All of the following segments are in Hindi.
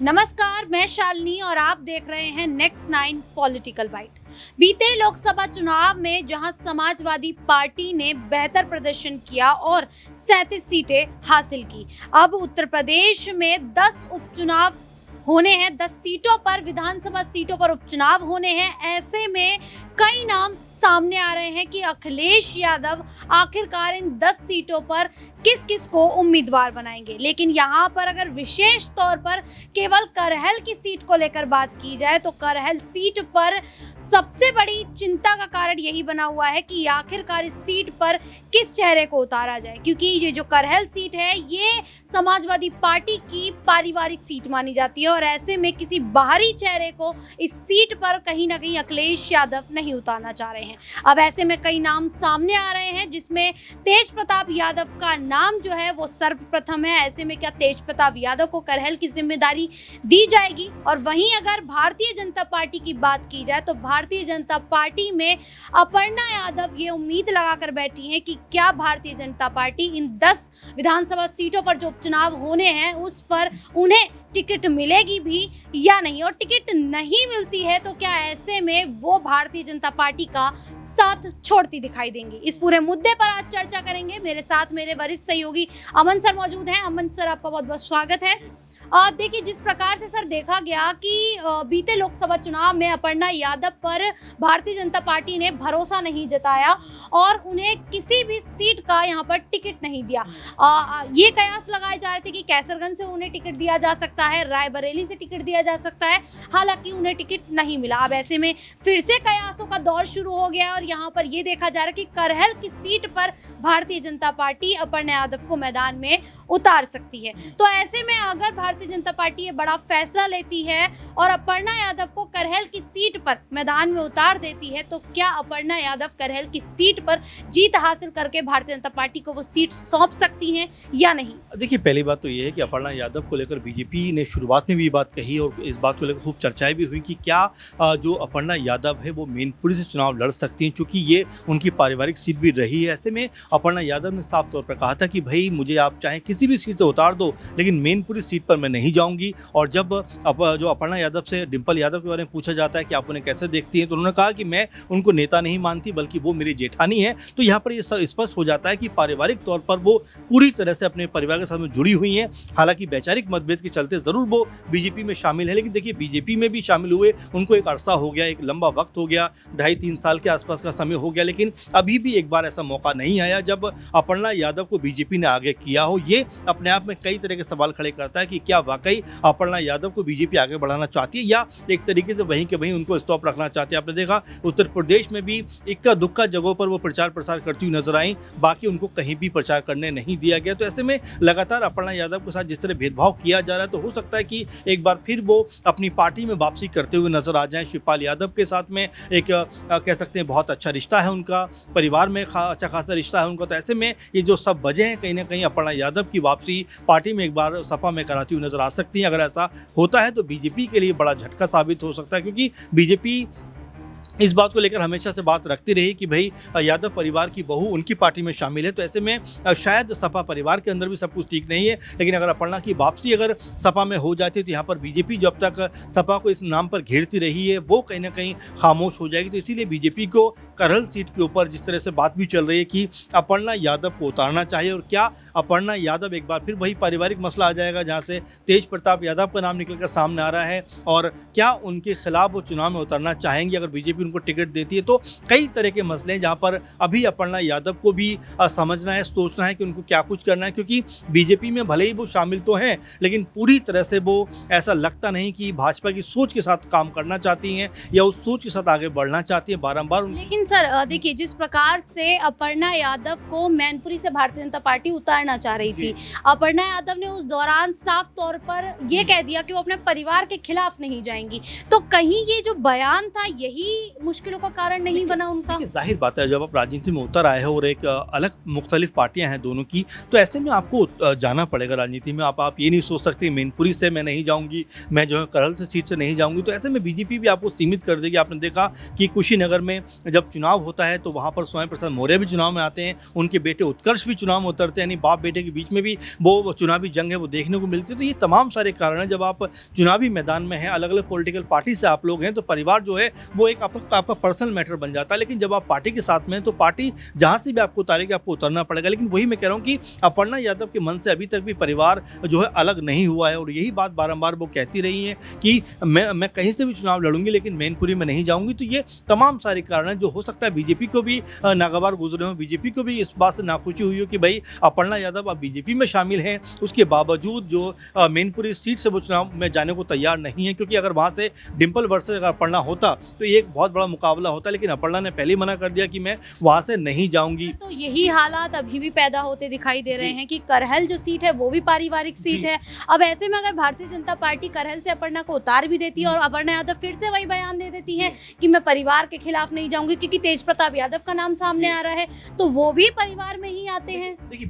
नमस्कार, मैं शालिनी और आप देख रहे हैं नेक्स्ट 9 पॉलिटिकल बाइट। बीते लोकसभा चुनाव में जहां समाजवादी पार्टी ने बेहतर प्रदर्शन किया और 37 सीटें हासिल की, अब उत्तर प्रदेश में 10 उपचुनाव होने हैं, 10 सीटों पर, विधानसभा सीटों पर उपचुनाव होने हैं। ऐसे में कई नाम सामने आ रहे हैं कि अखिलेश यादव आखिरकार इन 10 सीटों पर किस किस को उम्मीदवार बनाएंगे। लेकिन यहाँ पर अगर विशेष तौर पर केवल करहल की सीट को लेकर बात की जाए तो करहल सीट पर सबसे बड़ी चिंता का कारण यही बना हुआ है कि आखिरकार इस सीट पर किस चेहरे को उतारा जाए, क्योंकि ये जो करहल सीट है ये समाजवादी पार्टी की पारिवारिक सीट मानी जाती है और ऐसे में किसी बाहरी चेहरे को इस सीट पर कहीं ना कहीं अखिलेश यादव नहीं उतारना चाह रहे हैं। अब ऐसे में कई नाम सामने आ रहे हैं जिसमें तेज प्रताप यादव का नाम जो है वो सर्वप्रथम है। ऐसे में क्या तेज प्रताप यादव को करहल की जिम्मेदारी दी जाएगी? और वहीं अगर भारतीय जनता पार्टी की बात की जाए तो भारतीय जनता पार्टी में अपर्णा यादव ये उम्मीद लगाकर बैठी हैं कि क्या भारतीय जनता पार्टी इन 10 विधानसभा सीटों पर जो उपचुनाव होने हैं उस पर उन्हें टिकट मिलेगी भी या नहीं, और टिकट नहीं मिलती है तो क्या ऐसे में वो भारतीय जनता पार्टी का साथ छोड़ती दिखाई देंगी। इस पूरे मुद्दे पर आज चर्चा करेंगे। मेरे साथ मेरे वरिष्ठ सहयोगी अमन सर मौजूद हैं। अमन सर, आपका बहुत बहुत स्वागत है। देखिए, जिस प्रकार से सर देखा गया कि बीते लोकसभा चुनाव में अपर्णा यादव पर भारतीय जनता पार्टी ने भरोसा नहीं जताया और उन्हें किसी भी सीट का यहाँ पर टिकट नहीं दिया। ये कयास लगाए जा रहे थे कि कैसरगंज से उन्हें टिकट दिया जा सकता है, रायबरेली से टिकट दिया जा सकता है, हालांकि उन्हें टिकट नहीं मिला। अब ऐसे में फिर से कयासों का दौर शुरू हो गया और यहाँ पर ये देखा जा रहा है कि करहल की सीट पर भारतीय जनता पार्टी अपर्णा यादव को मैदान में उतार सकती है। तो ऐसे में अगर भारतीय जनता पार्टी ये बड़ा फैसला लेती है और अपर्णा यादव को करहल की सीट पर मैदान में उतार देती है तो क्या अपर्णा यादव करहल की सीट पर जीत हासिल करके भारतीय जनता पार्टी को वो सीट सौंप सकती हैं या नहीं? देखिए, पहली बात तो ये है कि अपर्णा यादव को लेकर बीजेपी ने शुरुआत में भी ये बात कही और इस बात को लेकर खूब चर्चाएं भी हुई कि क्या जो अपर्णा यादव है वो मैनपुरी से चुनाव लड़ सकती हैं, क्योंकि ये उनकी पारिवारिक सीट भी रही है। ऐसे में अपर्णा यादव ने साफ तौर पर कहा था कि भाई मुझे आप चाहे किसी भी सीट से उतार दो लेकिन मैनपुरी सीट पर मैं नहीं जाऊंगी। और जब जो अपर्णा यादव से डिंपल यादव के बारे में पूछा जाता है कि आप उन्हें कैसे देखती हैं तो उन्होंने कहा कि मैं उनको नेता नहीं मानती बल्कि वो मेरी जेठानी है। तो यहाँ पर ये स्पष्ट हो जाता है कि पारिवारिक तौर पर वो पूरी तरह से अपने परिवार के साथ में जुड़ी हुई हैं। हालांकि वैचारिक मतभेद के चलते जरूर वो बीजेपी में शामिल है, लेकिन देखिए बीजेपी में भी शामिल हुए उनको एक अरसा हो गया, एक लंबा वक्त हो गया, 2.5-3 साल के आसपास का समय हो गया, लेकिन अभी भी एक बार ऐसा मौका नहीं आया जब अपर्णा यादव को बीजेपी ने आगे किया हो। ये अपने आप में कई तरह के सवाल खड़े करता है कि क्या वाकई अपर्णा यादव को बीजेपी आगे बढ़ाना चाहती है या एक तरीके से वहीं के वहीं उनको स्टॉप रखना चाहती है। आपने देखा उत्तर प्रदेश में भी इक्का दुक्का जगहों पर वो प्रचार प्रसार करती हुई नजर आई, बाकी उनको कहीं भी प्रचार करने नहीं दिया गया। तो ऐसे में लगातार अपर्णा यादव के साथ जिस तरह भेदभाव किया जा रहा है तो हो सकता है कि एक बार फिर वो अपनी पार्टी में वापसी करते हुए नजर आ जाएं। शिवपाल यादव के साथ में एक कह सकते हैं बहुत अच्छा रिश्ता है उनका, परिवार में अच्छा खासा रिश्ता है उनका। तो ऐसे में ये जो सब वजह हैं कहीं ना कहीं अपर्णा यादव की वापसी पार्टी में एक बार सपा में कराती हुई नजर आ सकती है। अगर ऐसा होता है तो बीजेपी के लिए बड़ा झटका साबित हो सकता है, क्योंकि बीजेपी इस बात को लेकर हमेशा से बात रखती रही कि भाई यादव परिवार की बहू उनकी पार्टी में शामिल है। तो ऐसे में शायद सपा परिवार के अंदर भी सब कुछ ठीक नहीं है, लेकिन अगर अपर्णा की वापसी अगर सपा में हो जाती है तो यहाँ पर बीजेपी जब तक सपा को इस नाम पर घेरती रही है वो कहीं ना कहीं खामोश हो जाएगी। तो इसीलिए बीजेपी को करहल सीट के ऊपर जिस तरह से बात भी चल रही है कि अपर्णा यादव को उतारना चाहिए, और क्या अपर्णा यादव एक बार फिर वही पारिवारिक मसला आ जाएगा जहाँ से तेज प्रताप यादव का नाम निकलकर सामने आ रहा है, और क्या उनके खिलाफ वो चुनाव में उतरना चाहेंगे अगर बीजेपी उनको टिकट देती है। तो कई तरह के मसले हैं जहां पर अभी अपर्णा यादव को भी समझना है, सोचना है कि उनको क्या कुछ करना है, क्योंकि बीजेपी में भले ही वो शामिल तो हैं लेकिन पूरी तरह से वो ऐसा लगता नहीं कि भाजपा की सोच के साथ काम करना चाहती हैं या उस सोच के साथ आगे बढ़ना चाहती हैं बारंबार। लेकिन सर देखिए, जिस प्रकार से अपर्णा यादव को मैनपुरी से भारतीय जनता पार्टी उतारना चाह रही थी, अपर्णा यादव ने उस दौरान साफ तौर पर यह कह दिया कि वो अपने परिवार के खिलाफ नहीं जाएंगी। तो कहीं ये जो बयान था यही मुश्किलों का कारण नहीं बना उनका? देखिए, जाहिर बात है जब आप राजनीति में उतर आए हो और एक अलग मुख्तलिफ पार्टियां हैं दोनों की, तो ऐसे में आपको जाना पड़ेगा राजनीति में। आप ये नहीं सोच सकते मैनपुरी से मैं नहीं जाऊंगी, मैं जो है करहल से सीट से नहीं जाऊंगी। तो ऐसे में बीजेपी भी आपको सीमित कर देगी। आपने देखा कि कुशीनगर में जब चुनाव होता है तो वहाँ पर स्वयं प्रसाद मौर्य भी चुनाव में आते हैं, उनके बेटे उत्कर्ष भी चुनाव में उतरते हैं, यानी बाप बेटे के बीच में भी वो चुनावी जंग है वो देखने को मिलती है। तो ये तमाम सारे कारण हैं, जब आप चुनावी मैदान में हैं, अलग अलग पॉलिटिकल पार्टी से आप लोग हैं, तो परिवार जो है वो एक आपका पर्सनल मैटर बन जाता है। लेकिन जब आप पार्टी के साथ में हैं तो पार्टी जहाँ से भी आपको उतारेगी आपको उतरना पड़ेगा। लेकिन वही मैं कह रहा हूँ कि अपर्णा यादव के मन से अभी तक भी परिवार जो है अलग नहीं हुआ है, और यही बात बारंबार वो कहती रही हैं कि मैं कहीं से भी चुनाव लड़ूंगी लेकिन मैनपुरी में नहीं जाऊंगी। तो ये तमाम सारे कारण हैं जो हो सकता है बीजेपी को भी नागवार गुजरे हों, बीजेपी को भी इस बात से नाखुशी हुई हो कि भाई अपर्णा यादव अब बीजेपी में शामिल हैं, उसके बावजूद जो मैनपुरी सीट से वो चुनाव में जाने को तैयार नहीं है। क्योंकि अगर वहाँ से डिम्पल वर्सेस अगर अपर्णा होता तो ये एक बहुत बड़ा मुकाबला होता, लेकिन अपर्णा ने पहले ही मना कर दिया कि मैं वहाँ से नहीं जाऊंगी। तो यही हालात अभी भी पैदा होते दिखाई दे रहे हैं कि करहल जो सीट है वो भी पारिवारिक सीट है। अब ऐसे में अगर भारतीय जनता पार्टी करहल से अपर्णा को उतार भी देती है और अपर्णा यादव फिर से वही बयान दे देती है कि मैं परिवार के खिलाफ नहीं जाऊंगी क्योंकि तेज प्रताप यादव का नाम सामने आ रहा है, तो वो भी परिवार में ही आते हैं। देखिए,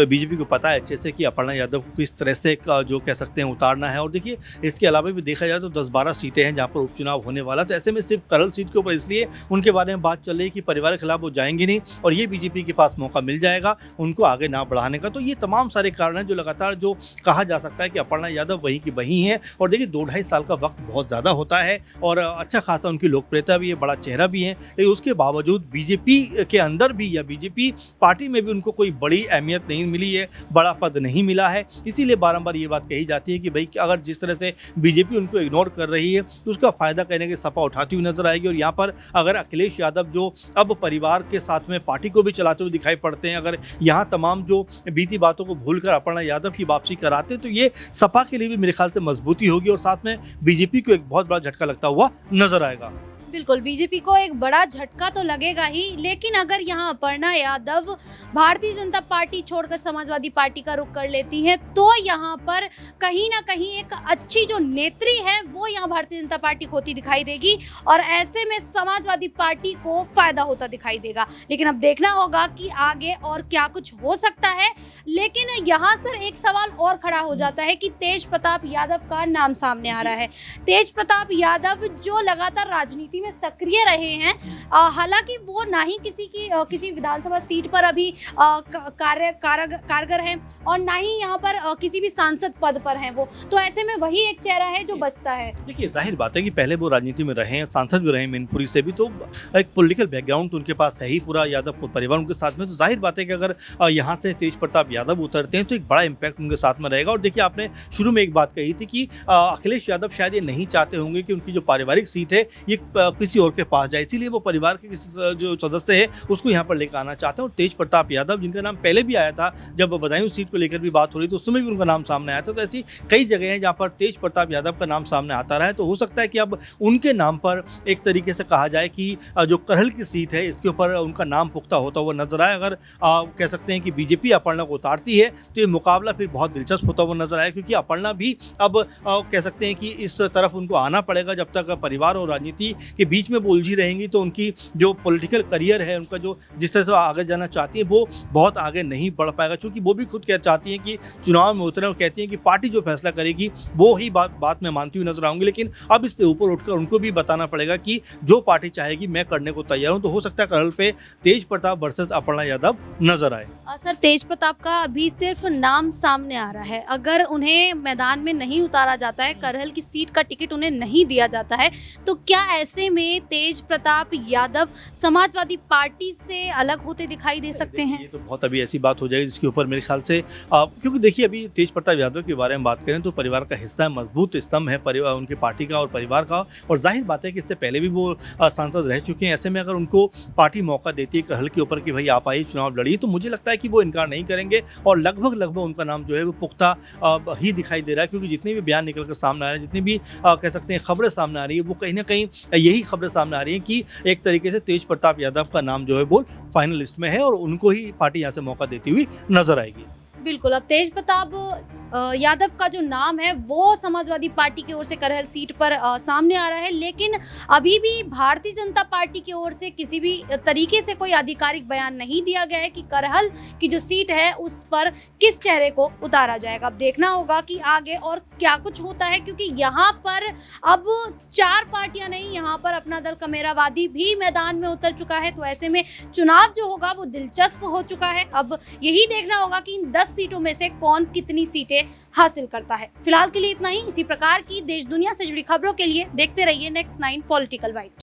बीजेपी को पता है अच्छे से कि अपर्णा यादव को किस तरह से जो कह सकते हैं उतारना है। और देखिए, इसके अलावा भी देखा जाए तो 10-12 सीटें हैं जहाँ पर उपचुनाव होने वाला। तो ऐसे में सिर्फ करहल सीट के ऊपर इसलिए उनके बारे में बात चल रही है कि परिवार के खिलाफ वो जाएंगे नहीं और ये बीजेपी के पास मौका मिल जाएगा उनको आगे ना बढ़ाने का। तो ये तमाम सारे कारण हैं जो लगातार जो कहा जा सकता है कि अपर्णा यादव वहीं की वहीं है। और देखिए, 2-2.5 साल का वक्त बहुत ज़्यादा होता है और अच्छा खासा उनकी लोकप्रियता भी है, बड़ा चेहरा भी है, लेकिन उसके बावजूद बीजेपी के अंदर भी या बीजेपी पार्टी में भी उनको कोई बड़ी अहमियत नहीं मिली है, बड़ा पद नहीं मिला है। इसीलिए बारंबार ये बात कही जाती है कि भाई अगर जिस तरह से बीजेपी उनको इग्नोर कर रही है तो उसका फायदा कहने के सपा उठाती हुई नजर आएगी। और यहाँ पर अगर अखिलेश यादव जो अब परिवार के साथ में पार्टी को भी चलाते हुए दिखाई पड़ते हैं, अगर यहाँ तमाम जो बीती बातों को भूलकर अपर्णा यादव की वापसी कराते तो ये सपा के लिए भी मेरे ख्याल से मजबूती होगी और साथ में बीजेपी को एक बहुत बड़ा झटका लगता हुआ नजर आएगा। बिल्कुल, बीजेपी को एक बड़ा झटका तो लगेगा ही, लेकिन अगर यहाँ अपर्णा यादव भारतीय जनता पार्टी छोड़कर समाजवादी पार्टी का रुख कर लेती हैं तो यहाँ पर कहीं ना कहीं एक अच्छी जो नेत्री है वो यहाँ भारतीय जनता पार्टी खोती दिखाई देगी और ऐसे में समाजवादी पार्टी को फायदा होता दिखाई देगा। लेकिन अब देखना होगा कि आगे और क्या कुछ हो सकता है। लेकिन यहाँ सर एक सवाल और खड़ा हो जाता है कि तेज प्रताप यादव का नाम सामने आ रहा है। तेज प्रताप यादव जो लगातार राजनीति में सक्रिय रहे हैं, हालांकि वो ना ही किसी विधानसभा सीट पर अभी कारगर हैं और ना ही यहाँ पर किसी भी सांसद पद पर हैं वो, तो ऐसे में वही एक चेहरा है जो बचता है। देखिए, जाहिर बात है कि पहले वो राजनीति में रहे हैं, सांसद भी रहे मैनपुरी से भी, तो एक पॉलिटिकल बैकग्राउंड तो उनके पास है ही पूरा, यादव परिवार उनके साथ में। तो जाहिर बात है कि अगर यहाँ से तेज प्रताप यादव उतरते हैं तो एक बड़ा इंपैक्ट उनके साथ में रहेगा। और देखिए, आपने शुरू में एक बात कही थी कि अखिलेश यादव शायद ये नहीं चाहते होंगे कि उनकी जो पारिवारिक सीट है ये किसी और के पास जाए, इसीलिए वो परिवार के जो सदस्य है उसको यहाँ पर लेकर आना चाहते हैं। और तेज प्रताप यादव जिनका नाम पहले भी आया था, जब बदायूं सीट को लेकर भी बात हो रही थी उस समय भी उनका नाम सामने आया था। तो ऐसी कई जगह हैं जहाँ पर तेज प्रताप यादव का नाम सामने आता रहा है। तो हो सकता है कि अब उनके नाम पर एक तरीके से कहा जाए कि जो करहल की सीट है इसके ऊपर उनका नाम पुख्ता होता हुआ नजर आए। अगर कह सकते हैं कि बीजेपी अपर्णा को उतारती है तो ये मुकाबला फिर बहुत दिलचस्प होता हुआ नजर आए, क्योंकि अपर्णा भी अब कह सकते हैं कि इस तरफ उनको आना पड़ेगा। जब तक परिवार और राजनीति के बीच में उलझी रहेंगी तो उनकी जो पॉलिटिकल करियर है, उनका जो जिस तरह से आगे जाना चाहती है वो बहुत आगे नहीं बढ़ पाएगा, क्योंकि वो भी खुद चाहती हैं कि चुनाव में उतरें और कहती हैं कि पार्टी जो फैसला करेगी वो ही बात में मानती हुई नजर आऊंगी। लेकिन अब इससे ऊपर उठकर उनको भी बताना पड़ेगा कि जो पार्टी चाहेगी मैं करने को तैयार हूं। तो हो सकता है करहल पे तेज प्रताप वर्सेस अपर्णा यादव नजर आए। सर, तेज प्रताप का अभी सिर्फ नाम सामने आ रहा है, अगर उन्हें मैदान में नहीं उतारा जाता है, करहल की सीट का टिकट उन्हें नहीं दिया जाता है, तो क्या ऐसे में तेज प्रताप यादव समाजवादी पार्टी से अलग होते दिखाई दे सकते हैं? ये तो बहुत अभी ऐसी बात हो जाएगी जिसके ऊपर मेरे ख्याल से क्योंकि देखिए, अभी तेज प्रताप यादव के बारे में बात करें तो परिवार का हिस्सा है, मजबूत स्तंभ है परिवार उनकी पार्टी का और परिवार का। और जाहिर बात है कि इससे पहले भी वो सांसद रह चुके हैं। ऐसे में अगर उनको पार्टी मौका देती है करहल के ऊपर कि भाई आप आइए चुनाव लड़िए, तो मुझे लगता है कि वो इनकार नहीं करेंगे और लगभग उनका नाम जो है वो पुख्ता ही दिखाई दे रहा है। क्योंकि जितने भी बयान निकल कर सामने आ रहे हैं, जितनी भी कह सकते हैं खबरें सामने आ रही है, वो कहीं ना कहीं यही खबरें सामने आ रही हैं कि एक तरीके से तेज प्रताप यादव का नाम जो है वो फाइनल लिस्ट में है और उनको ही पार्टी यहाँ से मौका देती हुई नजर आएगी। बिल्कुल, अब तेज प्रताप यादव का जो नाम है वो समाजवादी पार्टी की ओर से करहल सीट पर सामने आ रहा है, लेकिन अभी भी भारतीय जनता पार्टी की ओर से किसी भी तरीके से कोई आधिकारिक बयान नहीं दिया गया है कि करहल की जो सीट है उस पर किस चेहरे को उतारा जाएगा। अब देखना होगा कि आगे और क्या कुछ होता है, क्योंकि यहाँ पर अब 4 पार्टियां नहीं, यहाँ पर अपना दल कमेरावादी भी मैदान में उतर चुका है। तो ऐसे में चुनाव जो होगा वो दिलचस्प हो चुका है। अब यही देखना होगा कि इन 10 सीटों में से कौन कितनी सीटें हासिल करता है। फिलहाल के लिए इतना ही। इसी प्रकार की देश दुनिया से जुड़ी खबरों के लिए देखते रहिए नेक्स्ट 9 पॉलिटिकल बाइट।